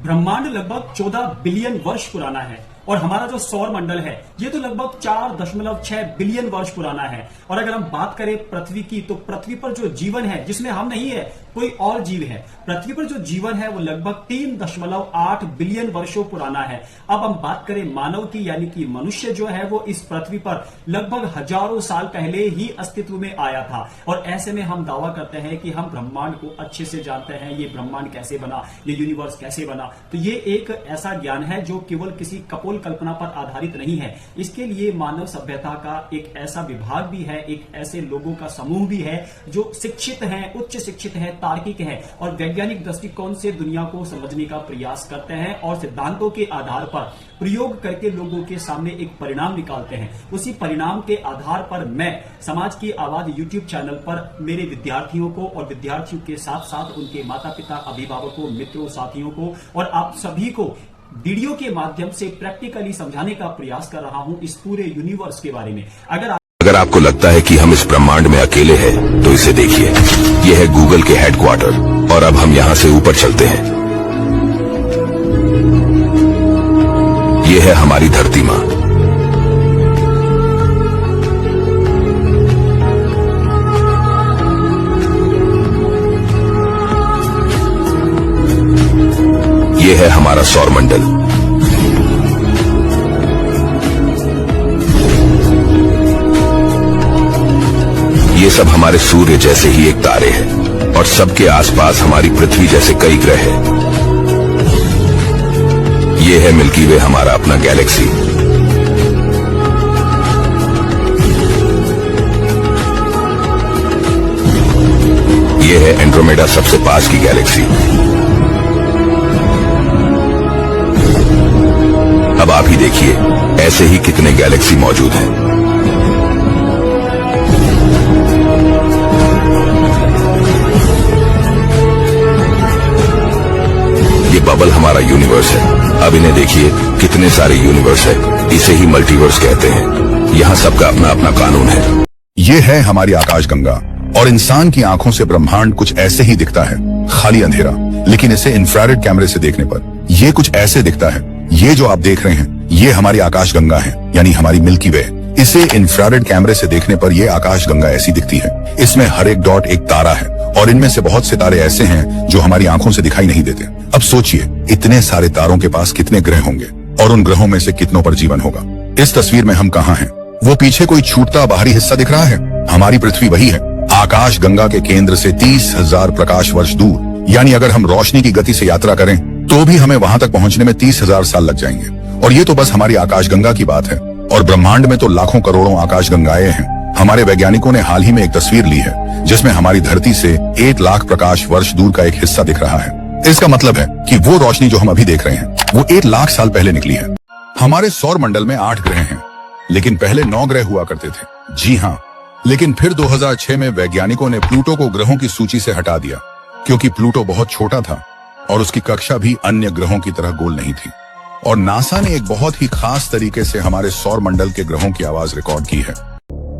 ब्रह्मांड लगभग 14 बिलियन वर्ष पुराना है और हमारा जो सौर मंडल है ये तो लगभग 4.6 बिलियन वर्ष पुराना है। और अगर हम बात करें पृथ्वी की, तो पृथ्वी पर जो जीवन है, जिसमें हम नहीं है, कोई और जीव है, पृथ्वी पर जो जीवन है वो लगभग 3.8 बिलियन वर्षों पुराना है। अब हम बात करें मानव की, यानी कि मनुष्य जो है वो इस पृथ्वी पर लगभग हजारों साल पहले ही अस्तित्व में आया था। और ऐसे में हम दावा करते हैं कि हम ब्रह्मांड को अच्छे से जानते हैं। ये ब्रह्मांड कैसे बना, ये यूनिवर्स कैसे बना, तो ये एक ऐसा ज्ञान है जो केवल किसी कपोल कल्पना पर आधारित नहीं है। इसके लिए मानव सभ्यता का एक ऐसा विभाग भी है, एक ऐसे लोगों का समूह भी है जो शिक्षित हैं, उच्च शिक्षित हैं, तार्किक हैं और वैज्ञानिक दृष्टिकोण से दुनिया को समझने का प्रयास करते हैं और सिद्धांतों के आधार पर प्रयोग करके लोगों के सामने एक परिणाम निकालते हैं। उसी परिणाम के आधार पर मैं समाज की आवाज यूट्यूब चैनल पर मेरे विद्यार्थियों को और विद्यार्थियों के साथ साथ उनके माता पिता, अभिभावकों, मित्रों, साथियों को और आप सभी को वीडियो के माध्यम से प्रैक्टिकली समझाने का प्रयास कर रहा हूं इस पूरे यूनिवर्स के बारे में। अगर आपको लगता है कि हम इस ब्रह्मांड में अकेले हैं, तो इसे देखिए। यह है गूगल के हेडक्वार्टर और अब हम यहां से ऊपर चलते हैं। यह है हमारी धरती मां। यह है हमारा सौरमंडल। ये सब हमारे सूर्य जैसे ही एक तारे हैं और सबके आसपास हमारी पृथ्वी जैसे कई ग्रह हैं। ये है मिल्की वे, हमारा अपना गैलेक्सी। ये है एंड्रोमेडा, सबसे पास की गैलेक्सी। अब आप ही देखिए, ऐसे ही कितने गैलेक्सी मौजूद हैं। ये बबल हमारा यूनिवर्स है। अब इन्हें देखिए, कितने सारे यूनिवर्स है। इसे ही मल्टीवर्स कहते हैं। यहाँ सबका अपना अपना कानून है। ये है हमारी आकाशगंगा और इंसान की आंखों से ब्रह्मांड कुछ ऐसे ही दिखता है, खाली अंधेरा। लेकिन इसे इंफ्रारेड कैमरे से देखने पर ये कुछ ऐसे दिखता है। ये जो आप देख रहे हैं, ये हमारी आकाशगंगा है, यानी हमारी मिल्की वे। इसे इंफ्रारेड कैमरे से देखने पर यह आकाशगंगा ऐसी दिखती है। इसमें हर एक डॉट एक तारा है और इनमें से बहुत से तारे ऐसे हैं जो हमारी आंखों से दिखाई नहीं देते। अब सोचिए, इतने सारे तारों के पास कितने ग्रह होंगे और उन ग्रहों में से कितनों पर जीवन होगा। इस तस्वीर में हम कहाँ हैं? वो पीछे कोई छूटता बाहरी हिस्सा दिख रहा है। हमारी पृथ्वी वही है। आकाशगंगा के केंद्र से 30,000 प्रकाश वर्ष दूर, यानी अगर हम रोशनी की गति से यात्रा करें तो भी हमें वहां तक पहुंचने में 30,000 साल लग जाएंगे। और ये तो बस हमारी आकाशगंगा की बात है, और ब्रह्मांड में तो लाखों करोड़ों आकाशगंगाएं हैं। हमारे वैज्ञानिकों ने हाल ही में एक तस्वीर ली है जिसमें हमारी धरती से 1 लाख प्रकाश वर्ष दूर का एक हिस्सा दिख रहा है। इसका मतलब है कि वो रोशनी जो हम अभी देख रहे हैं वो 1 लाख साल पहले निकली है। हमारे सौर मंडल में 8 ग्रह हैं, लेकिन पहले 9 ग्रह हुआ करते थे। जी हाँ, लेकिन फिर 2006 में वैज्ञानिकों ने प्लूटो को ग्रहों की सूची से हटा दिया, क्योंकि प्लूटो बहुत छोटा था और उसकी कक्षा भी अन्य ग्रहों की तरह गोल नहीं थी। और नासा ने एक बहुत ही खास तरीके से हमारे सौर मंडल के ग्रहों की आवाज रिकॉर्ड की है।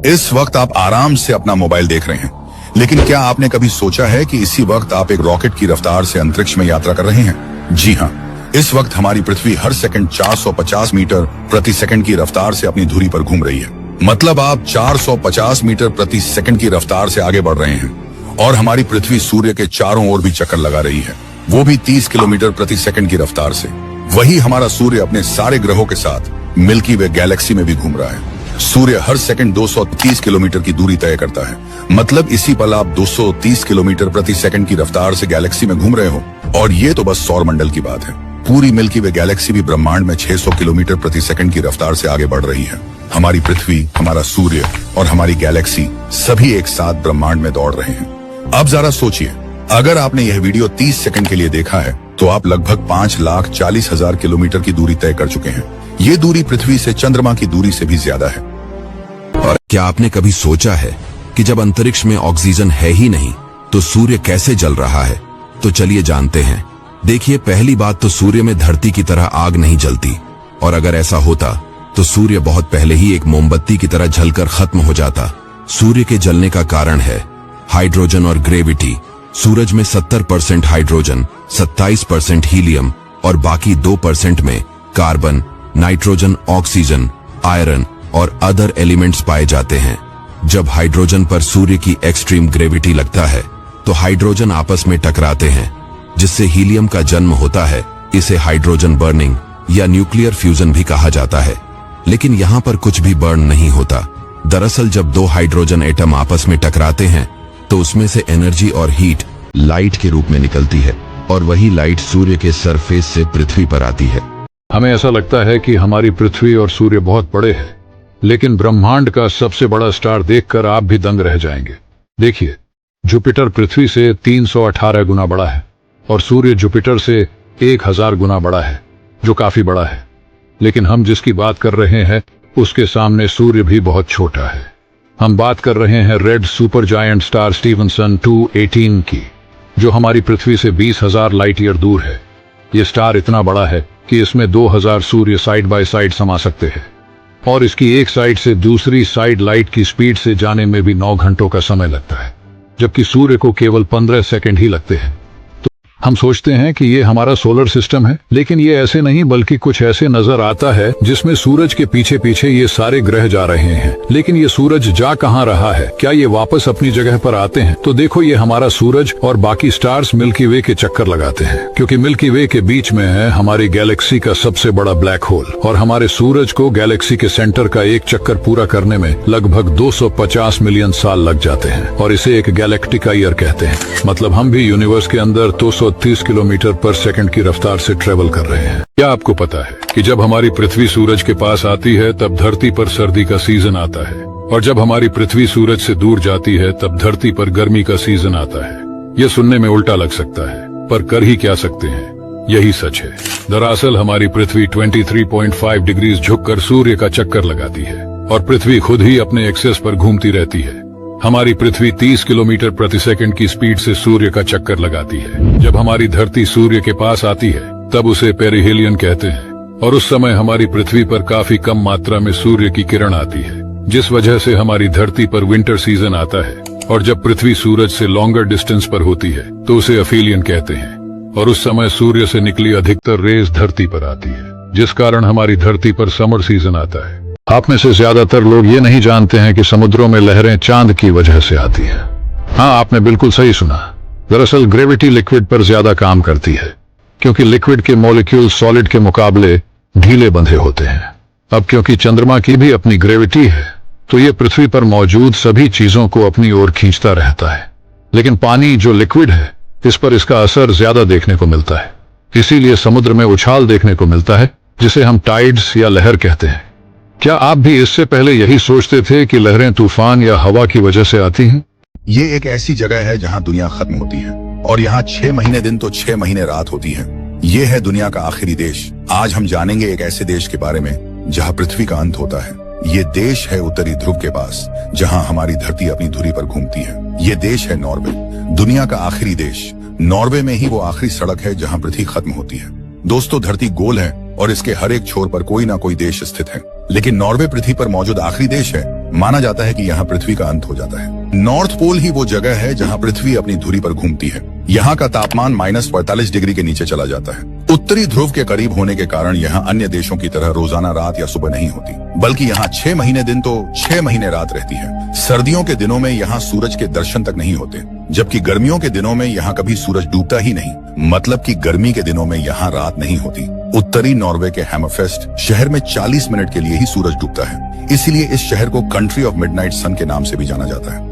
इस वक्त आप आराम से अपना मोबाइल देख रहे हैं, लेकिन क्या आपने कभी सोचा है कि इसी वक्त आप एक रॉकेट की रफ्तार से अंतरिक्ष में यात्रा कर रहे हैं? जी हाँ, इस वक्त हमारी पृथ्वी हर सेकंड 450 मीटर प्रति सेकंड की रफ्तार से अपनी धुरी पर घूम रही है। मतलब आप 450 मीटर प्रति सेकंड की रफ्तार से आगे बढ़ रहे हैं और हमारी पृथ्वी सूर्य के चारों ओर भी चक्कर लगा रही है, वो भी 30 किलोमीटर प्रति सेकंड की रफ्तार से। वही हमारा सूर्य अपने सारे ग्रहों के साथ मिल्की वे गैलेक्सी में भी घूम रहा है। सूर्य हर सेकंड 230 किलोमीटर की दूरी तय करता है। मतलब इसी पल आप 230 किलोमीटर प्रति सेकंड की रफ्तार से गैलेक्सी में घूम रहे हो। और ये तो बस सौर मंडल की बात है। पूरी मिल्की वे गैलेक्सी भी ब्रह्मांड में 600 किलोमीटर प्रति सेकंड की रफ्तार से आगे बढ़ रही है। हमारी पृथ्वी, हमारा सूर्य और हमारी गैलेक्सी सभी एक साथ ब्रह्मांड में दौड़ रहे हैं। अब जरा सोचिए, अगर आपने यह वीडियो 30 सेकंड के लिए देखा है तो आप लगभग 5,40,000 किलोमीटर की दूरी तय कर चुके हैं। ये दूरी पृथ्वी से चंद्रमा की दूरी से भी ज्यादा है। और क्या आपने कभी सोचा है कि जब अंतरिक्ष में ऑक्सीजन है ही नहीं तो सूर्य कैसे जल रहा है? तो चलिए जानते हैं। देखिए, पहली बात तो सूर्य में धरती की तरह आग नहीं जलती, और अगर ऐसा होता तो सूर्य बहुत पहले ही एक मोमबत्ती की तरह जलकर खत्म हो जाता। सूर्य के जलने का कारण है हाइड्रोजन और ग्रेविटी। सूरज में 70% हाइड्रोजन, 27% हीलियम और बाकी 2% में कार्बन, नाइट्रोजन, ऑक्सीजन, आयरन और अदर एलिमेंट्स पाए जाते हैं। जब हाइड्रोजन पर सूर्य की एक्सट्रीम ग्रेविटी लगता है तो हाइड्रोजन आपस में टकराते हैं, जिससे हीलियम का जन्म होता है। इसे हाइड्रोजन बर्निंग या न्यूक्लियर फ्यूजन भी कहा जाता है। लेकिन यहाँ पर कुछ भी बर्न नहीं होता। दरअसल जब दो हाइड्रोजन एटम आपस में टकराते हैं तो उसमें से एनर्जी और हीट लाइट के रूप में निकलती है, और वही लाइट सूर्य के सरफेस से पृथ्वी पर आती है। हमें ऐसा लगता है कि हमारी पृथ्वी और सूर्य बहुत बड़े हैं, लेकिन ब्रह्मांड का सबसे बड़ा स्टार देखकर आप भी दंग रह जाएंगे। देखिए, जुपिटर पृथ्वी से 318 गुना बड़ा है और सूर्य जुपिटर से 1000 गुना बड़ा है, जो काफी बड़ा है। लेकिन हम जिसकी बात कर रहे हैं उसके सामने सूर्य भी बहुत छोटा है। हम बात कर रहे हैं red super giant star Stephenson 218 की, जो हमारी पृथ्वी से 20,000 लाइट ईयर दूर है। ये स्टार इतना बड़ा है कि इसमें 2000 सूर्य साइड बाय साइड समा सकते हैं, और इसकी एक साइड से दूसरी साइड लाइट की स्पीड से जाने में भी 9 घंटों का समय लगता है, जबकि सूर्य को केवल 15 सेकंड ही लगते हैं। हम सोचते हैं कि ये हमारा सोलर सिस्टम है, लेकिन ये ऐसे नहीं, बल्कि कुछ ऐसे नजर आता है जिसमें सूरज के पीछे पीछे ये सारे ग्रह जा रहे हैं। लेकिन ये सूरज जा कहाँ रहा है? क्या ये वापस अपनी जगह पर आते हैं? तो देखो, ये हमारा सूरज और बाकी स्टार्स मिल्की वे के चक्कर लगाते हैं, क्योंकि मिल्की वे के बीच में है हमारी गैलेक्सी का सबसे बड़ा ब्लैक होल, और हमारे सूरज को गैलेक्सी के सेंटर का एक चक्कर पूरा करने में लगभग 250 मिलियन साल लग जाते हैं, और इसे एक गैलेक्टिका ईयर कहते हैं। मतलब हम भी यूनिवर्स के अंदर 230 किलोमीटर पर सेकंड की रफ्तार से ट्रेवल कर रहे हैं। क्या आपको पता है कि जब हमारी पृथ्वी सूरज के पास आती है तब धरती पर सर्दी का सीजन आता है, और जब हमारी पृथ्वी सूरज से दूर जाती है तब धरती पर गर्मी का सीजन आता है। ये सुनने में उल्टा लग सकता है, पर कर ही क्या सकते हैं, यही सच है। दरअसल हमारी पृथ्वी 23.5 डिग्री झुककर सूर्य का चक्कर लगाती है, और पृथ्वी खुद ही अपने एक्सेस पर घूमती रहती है। हमारी पृथ्वी 30 किलोमीटर प्रति सेकंड की स्पीड से सूर्य का चक्कर लगाती है। जब हमारी धरती सूर्य के पास आती है तब उसे पेरिहेलियन कहते हैं, और उस समय हमारी पृथ्वी पर काफी कम मात्रा में सूर्य की किरण आती है, जिस वजह से हमारी धरती पर विंटर सीजन आता है। और जब पृथ्वी सूरज से लॉन्गर डिस्टेंस पर होती है तो उसे अफीलियन कहते हैं, और उस समय सूर्य से निकली अधिकतर रेज धरती पर आती है, जिस कारण हमारी धरती पर समर सीजन आता है। आप में से ज्यादातर लोग ये नहीं जानते हैं कि समुद्रों में लहरें चांद की वजह से आती हैं। हाँ, आपने बिल्कुल सही सुना। दरअसल ग्रेविटी लिक्विड पर ज्यादा काम करती है, क्योंकि लिक्विड के मॉलिक्यूल सॉलिड के मुकाबले ढीले बंधे होते हैं। अब क्योंकि चंद्रमा की भी अपनी ग्रेविटी है, तो ये पृथ्वी पर मौजूद सभी चीजों को अपनी ओर खींचता रहता है। लेकिन पानी जो लिक्विड है, इस पर इसका असर ज्यादा देखने को मिलता है। इसीलिए समुद्र में उछाल देखने को मिलता है, जिसे हम टाइड्स या लहर कहते हैं। क्या आप भी इससे पहले यही सोचते थे कि लहरें तूफान या हवा की वजह से आती हैं? ये एक ऐसी जगह है जहाँ दुनिया खत्म होती है, और यहाँ 6 महीने दिन तो 6 महीने रात होती है। ये है दुनिया का आखिरी देश। आज हम जानेंगे एक ऐसे देश के बारे में जहाँ पृथ्वी का अंत होता है। ये देश है उत्तरी ध्रुव के पास, जहाँ हमारी धरती अपनी धुरी पर घूमती है। ये देश है नॉर्वे, दुनिया का आखिरी देश। नॉर्वे में ही वो आखिरी सड़क है जहाँ पृथ्वी खत्म होती है। दोस्तों, धरती गोल है और इसके हर एक छोर पर कोई ना कोई देश स्थित है, लेकिन नॉर्वे पृथ्वी पर मौजूद आखिरी देश है। माना जाता है कि यहाँ पृथ्वी का अंत हो जाता है। नॉर्थ पोल ही वो जगह है जहाँ पृथ्वी अपनी धुरी पर घूमती है। यहाँ का तापमान -45 डिग्री के नीचे चला जाता है। उत्तरी ध्रुव के करीब होने के कारण यहाँ अन्य देशों की तरह रोजाना रात या सुबह नहीं होती, बल्कि यहाँ 6 महीने दिन तो 6 महीने रात रहती है। सर्दियों के दिनों में यहाँ सूरज के दर्शन तक नहीं होते, जबकि गर्मियों के दिनों में यहाँ कभी सूरज डूबता ही नहीं। मतलब कि गर्मी के दिनों में यहाँ रात नहीं होती। उत्तरी नॉर्वे के हैमरफेस्ट शहर में 40 मिनट के लिए ही सूरज डूबता है, इसीलिए इस शहर को कंट्री ऑफ मिडनाइट सन के नाम से भी जाना जाता है।